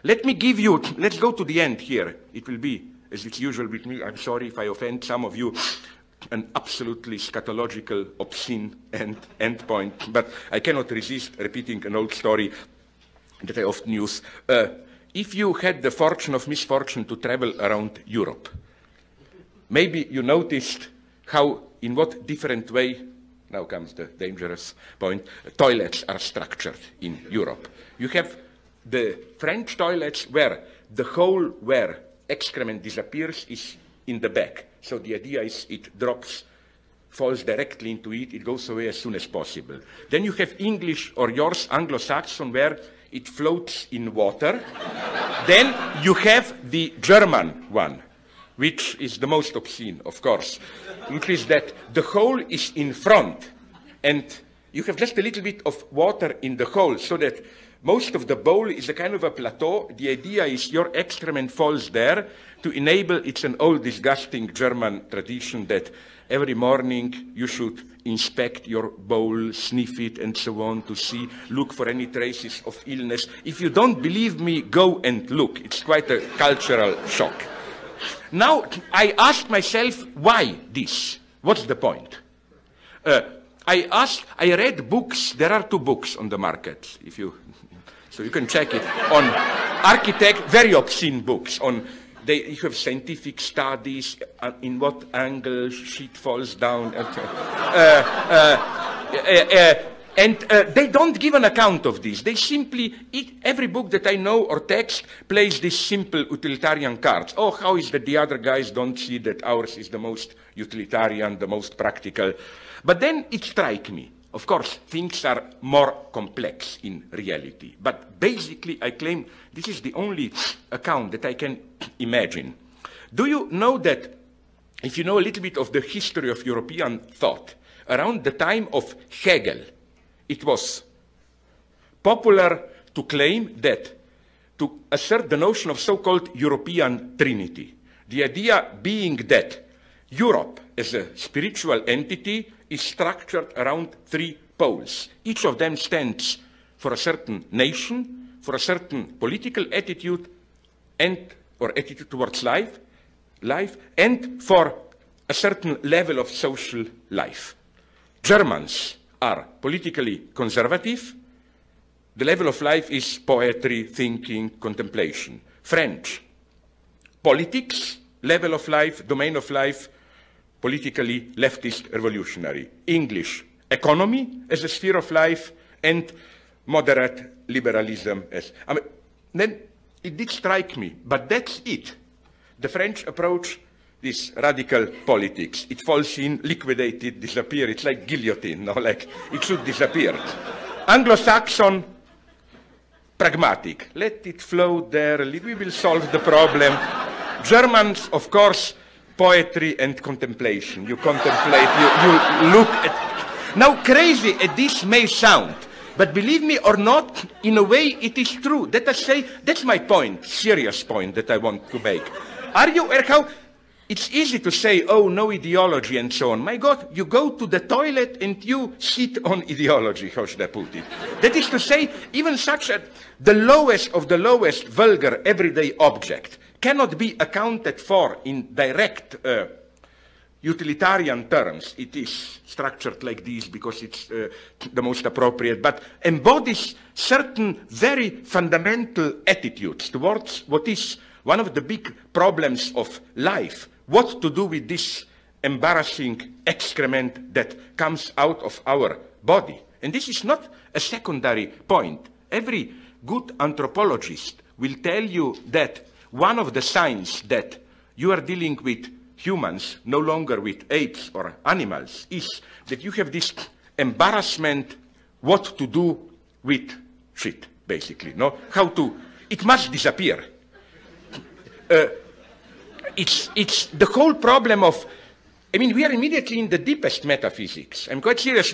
Let me give you, let's go to the end here. It will be, as it's usual with me, I'm sorry if I offend some of you, an absolutely scatological, obscene end point, but I cannot resist repeating an old story that I often use. If you had the fortune of misfortune to travel around Europe, maybe you noticed how, in what different way, now comes the dangerous point, toilets are structured in Europe. You have the French toilets where the hole where excrement disappears is in the back. So the idea is it drops, falls directly into it, it goes away as soon as possible. Then you have English or yours, Anglo-Saxon, where it floats in water. Then you have the German one, which is the most obscene, of course, which is that the hole is in front, and you have just a little bit of water in the hole, so that most of the bowl is a kind of a plateau. The idea is your excrement falls there to enable, it's an old disgusting German tradition that every morning you should inspect your bowl, sniff it, and so on to see, look for any traces of illness. If you don't believe me, go and look. It's quite a cultural shock. Now, I asked myself, why this? What's the point? I read books. There are 2 books on the market, so you can check it, on architect, very obscene books, on you have scientific studies, in what angle shit falls down. And they don't give an account of this. They simply, every book that I know or text plays this simple utilitarian cards. Oh, how is that the other guys don't see that ours is the most utilitarian, the most practical? But then it strikes me. Of course, things are more complex in reality. But basically, I claim this is the only account that I can imagine. Do you know that, if you know a little bit of the history of European thought, around the time of Hegel, it was popular to claim that, to assert the notion of so-called European Trinity. The idea being that Europe, as a spiritual entity, is structured around 3 poles. Each of them stands for a certain nation, for a certain political attitude, or attitude towards life, and for a certain level of social life. Germans are politically conservative. The level of life is poetry, thinking, contemplation. French, politics, level of life, domain of life, politically leftist revolutionary. English, economy as a sphere of life, and moderate liberalism as... then it did strike me, but that's it. The French approach this radical politics. It falls in, liquidated, disappear. It's like guillotine, no? Like it should disappear. Anglo-Saxon, pragmatic. Let it flow there. We will solve the problem. Germans, of course, poetry and contemplation. You contemplate, you look at... Now, crazy as this may sound, but believe me or not, in a way it is true. Let us say, that's my point, serious point that I want to make. Are you aware how... It's easy to say, oh, no ideology and so on. My God, you go to the toilet and you sit on ideology, how should I put it? That is to say, even such the lowest of the lowest vulgar everyday object cannot be accounted for in direct utilitarian terms. It is structured like this because it's the most appropriate, but embodies certain very fundamental attitudes towards what is one of the big problems of life. What to do with this embarrassing excrement that comes out of our body. And this is not a secondary point. Every good anthropologist will tell you that one of the signs that you are dealing with humans, no longer with apes or animals, is that you have this embarrassment what to do with shit, basically. No? How to... It must disappear. It's the whole problem of... I mean, we are immediately in the deepest metaphysics. I'm quite serious.